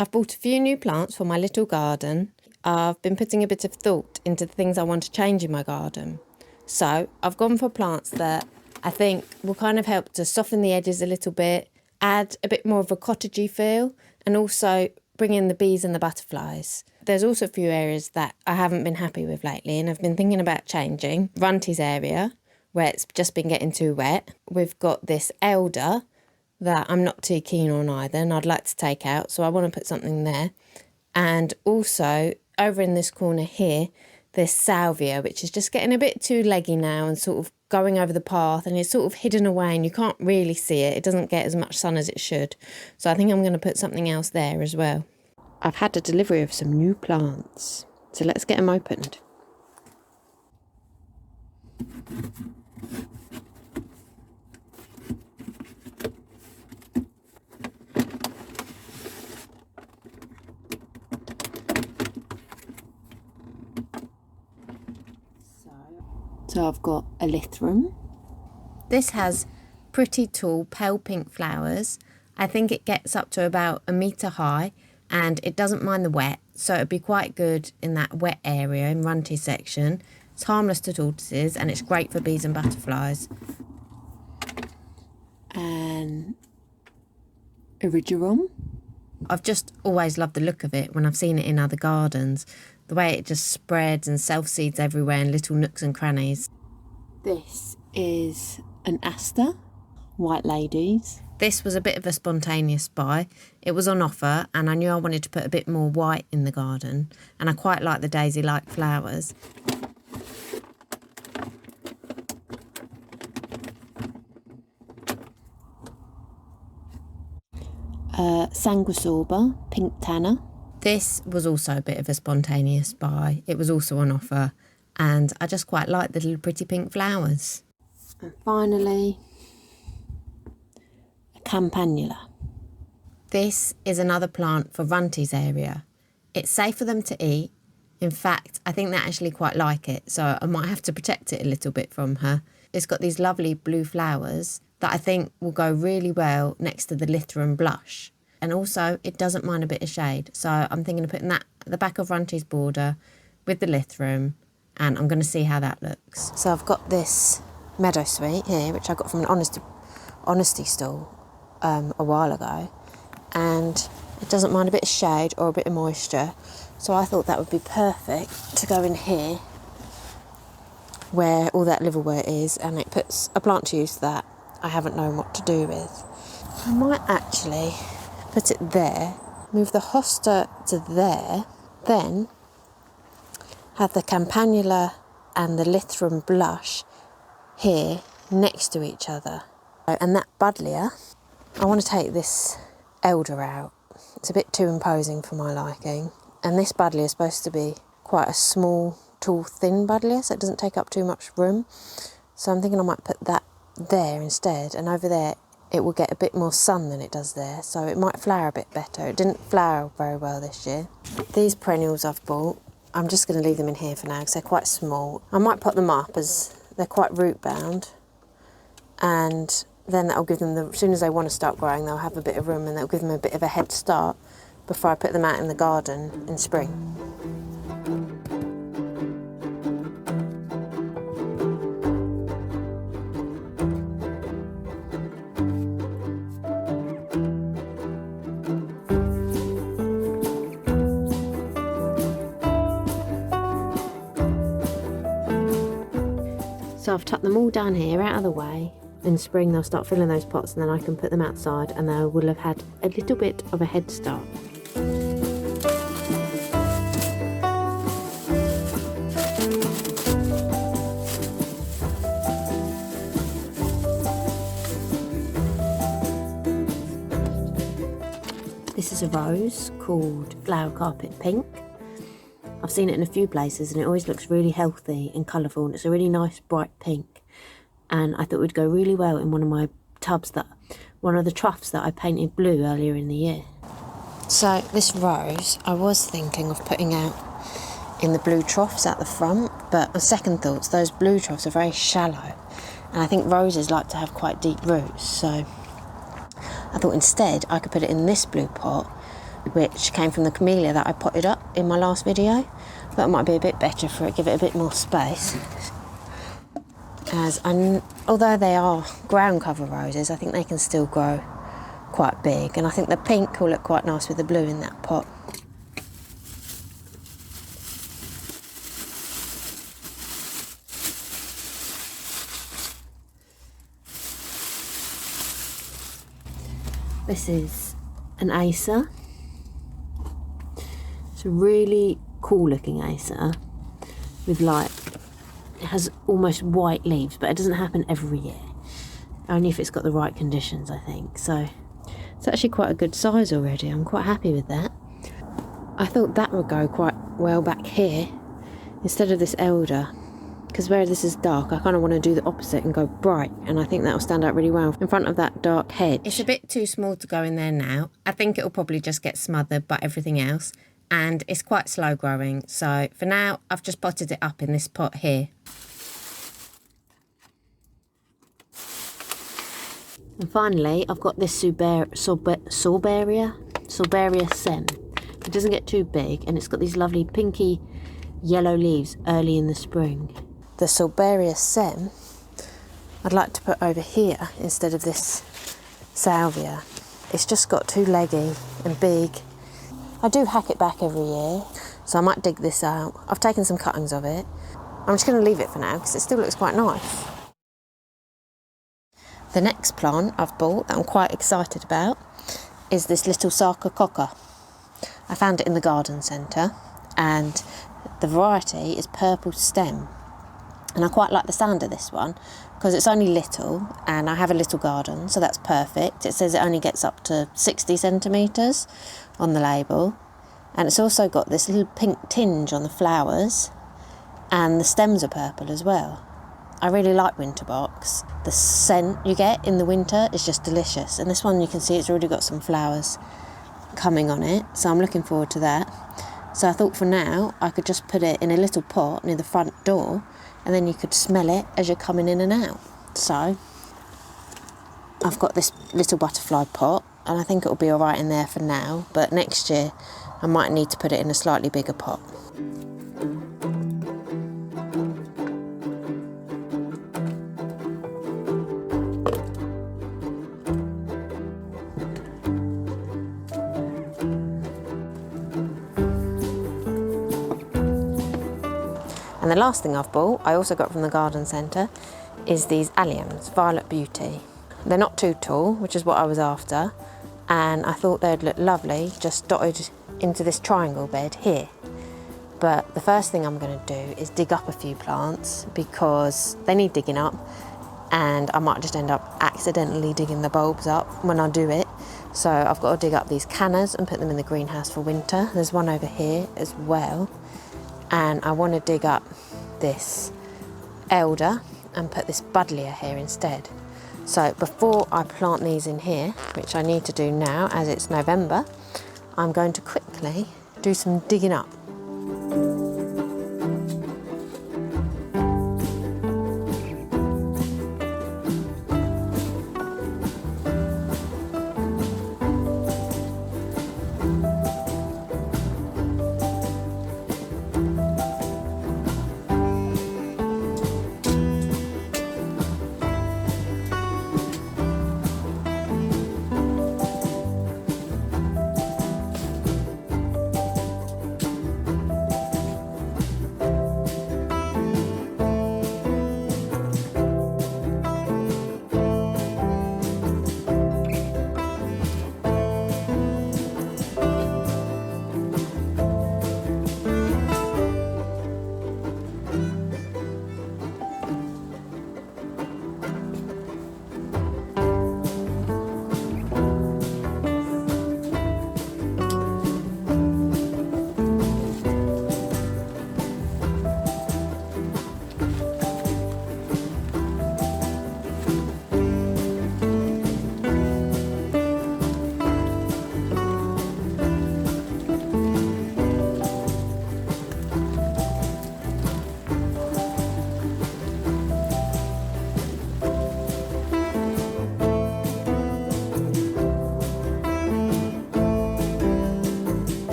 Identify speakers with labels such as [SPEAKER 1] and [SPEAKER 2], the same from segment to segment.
[SPEAKER 1] I've bought a few new plants for my little garden. I've been putting a bit of thought into the things I want to change in my garden. So I've gone for plants that I think will kind of help to soften the edges a little bit, add a bit more of a cottagey feel, and also bring in the bees and the butterflies. There's also a few areas that I haven't been happy with lately and I've been thinking about changing. Runty's area, where it's just been getting too wet. We've got this elder that I'm not too keen on either and I'd like to take out, so I want to put something there. And also over in this corner here, there's salvia, which is just getting a bit too leggy now and sort of going over the path, and it's sort of hidden away and you can't really see it. It doesn't get as much sun as it should. So I think I'm going to put something else there as well. I've had a delivery of some new plants, so let's get them opened. So I've got a Lythrum. This has pretty tall pale pink flowers. I think it gets up to about 1 metre high and it doesn't mind the wet, so it'd be quite good in that wet area in Runty section. It's harmless to tortoises and it's great for bees and butterflies. And Erigeron. I've just always loved the look of it when I've seen it in other gardens. The way it just spreads and self-seeds everywhere in little nooks and crannies. This is an aster, white ladies. This was a bit of a spontaneous buy. It was on offer and I knew I wanted to put a bit more white in the garden, and I quite like the daisy-like flowers. Sanguisorba, pink Tanna. This was also a bit of a spontaneous buy. It was also on offer and I just quite like the little pretty pink flowers. And finally, a Campanula. This is another plant for Runty's area. It's safe for them to eat. In fact, I think they actually quite like it, so I might have to protect it a little bit from her. It's got these lovely blue flowers that I think will go really well next to the Lythrum blush. And also, it doesn't mind a bit of shade. So I'm thinking of putting that at the back of Runty's border with the Lythrum, and I'm going to see how that looks. So I've got this meadowsweet here, which I got from an honesty stall a while ago. And it doesn't mind a bit of shade or a bit of moisture. So I thought that would be perfect to go in here where all that liverwort is, and it puts a plant to use that I haven't known what to do with. I might actually put it there, move the hosta to there, then have the Campanula and the Lythrum blush here next to each other. And that buddleia, I want to take this elder out. It's a bit too imposing for my liking. And this buddleia is supposed to be quite a small, tall, thin buddleia, so it doesn't take up too much room. So I'm thinking I might put that there instead, and over there it will get a bit more sun than it does there, so it might flower a bit better. It didn't flower very well this year. These perennials I've bought, I'm just going to leave them in here for now because they're quite small. I might pot them up as they're quite root bound, and then that'll give them, as soon as they want to start growing, they'll have a bit of room and that'll give them a bit of a head start before I put them out in the garden in spring. So I've tucked them all down here out of the way. In spring they'll start filling those pots and then I can put them outside and they will have had a little bit of a head start. This is a rose called Flower Carpet Pink. I've seen it in a few places and it always looks really healthy and colourful, and it's a really nice bright pink. And I thought it would go really well in one of my tubs, one of the troughs that I painted blue earlier in the year. So this rose, I was thinking of putting out in the blue troughs at the front, but on second thoughts, those blue troughs are very shallow. And I think roses like to have quite deep roots, so I thought instead I could put it in this blue pot which came from the camellia that I potted up in my last video. That might be a bit better for it, give it a bit more space. Although they are ground cover roses, I think they can still grow quite big, and I think the pink will look quite nice with the blue in that pot. This is an Acer. It's a really cool looking Acer with it has almost white leaves, but it doesn't happen every year. Only if it's got the right conditions, I think. So it's actually quite a good size already. I'm quite happy with that. I thought that would go quite well back here instead of this elder, because where this is dark, I kind of want to do the opposite and go bright, and I think that will stand out really well in front of that dark hedge. It's a bit too small to go in there now. I think it will probably just get smothered by everything else, and it's quite slow growing. So for now, I've just potted it up in this pot here. And finally, I've got this Sorbaria Sem. It doesn't get too big, and it's got these lovely pinky yellow leaves early in the spring. The Sorbaria Sem, I'd like to put over here instead of this salvia. It's just got too leggy and big. I do hack it back every year, so I might dig this out. I've taken some cuttings of it. I'm just going to leave it for now because it still looks quite nice. The next plant I've bought that I'm quite excited about is this little Sarcococca. I found it in the garden centre, and the variety is purple stem. And I quite like the sound of this one because it's only little, and I have a little garden, so that's perfect. It says it only gets up to 60 centimetres on the label, and it's also got this little pink tinge on the flowers, and the stems are purple as well. I really like winter box. The scent you get in the winter is just delicious, and this one you can see it's already got some flowers coming on it, so I'm looking forward to that. So I thought for now I could just put it in a little pot near the front door, and then you could smell it as you're coming in and out. So I've got this little butterfly pot, and I think it'll be all right in there for now, but next year I might need to put it in a slightly bigger pot. And the last thing I've bought, I also got from the garden centre, is these Alliums, Violet Beauty. They're not too tall, which is what I was after, and I thought they'd look lovely just dotted into this triangle bed here. But the first thing I'm going to do is dig up a few plants because they need digging up, and I might just end up accidentally digging the bulbs up when I do it. So I've got to dig up these cannas and put them in the greenhouse for winter. There's one over here as well. And I want to dig up this elder and put this buddleia here instead. So before I plant these in here, which I need to do now as it's November, I'm going to quickly do some digging up.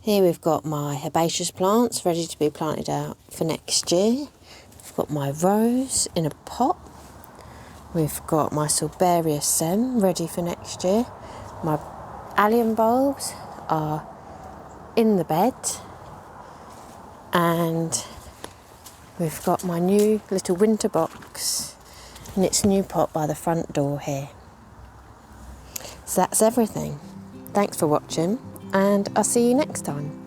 [SPEAKER 1] Here we've got my herbaceous plants ready to be planted out for next year. We've got my rose in a pot. We've got my Sorbaria Sem ready for next year. My Allium bulbs are in the bed. And we've got my new little winter box in its new pot by the front door here. So that's everything. Thanks for watching, and I'll see you next time.